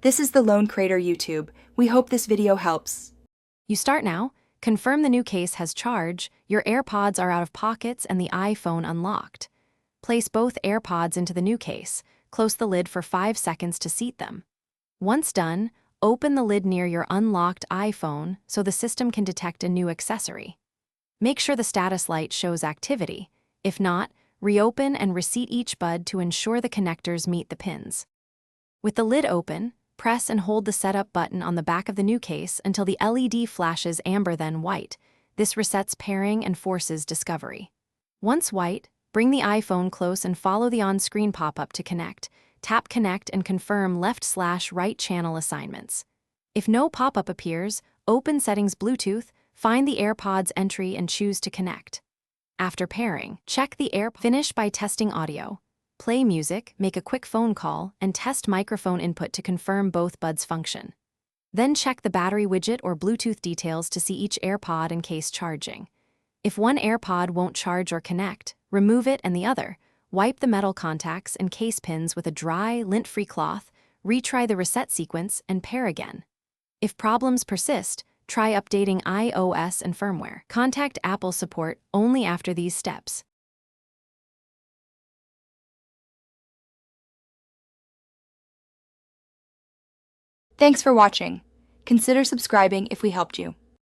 This is the Lone Crater YouTube. We hope this video helps. You start now. Confirm the new case has charge, your AirPods are out of pockets, and the iPhone unlocked. Place both AirPods into the new case. Close the lid for 5 seconds to seat them. Once done, open the lid near your unlocked iPhone so the system can detect a new accessory. Make sure the status light shows activity. If not, reopen and reseat each bud to ensure the connectors meet the pins. With the lid open, press and hold the setup button on the back of the new case until the LED flashes amber then white. This resets pairing and forces discovery. Once white, bring the iPhone close and follow the on-screen pop-up to connect. Tap Connect and confirm left/right channel assignments. If no pop-up appears, open Settings Bluetooth, find the AirPods entry and choose to connect. After pairing, check the AirPods. Finish by testing audio. Play music, make a quick phone call, and test microphone input to confirm both buds function. Then check the battery widget or Bluetooth details to see each AirPod and case charging. If one AirPod won't charge or connect, remove it and the other. Wipe the metal contacts and case pins with a dry, lint-free cloth, retry the reset sequence, and pair again. If problems persist, try updating iOS and firmware. Contact Apple support only after these steps. Thanks for watching. Consider subscribing if we helped you.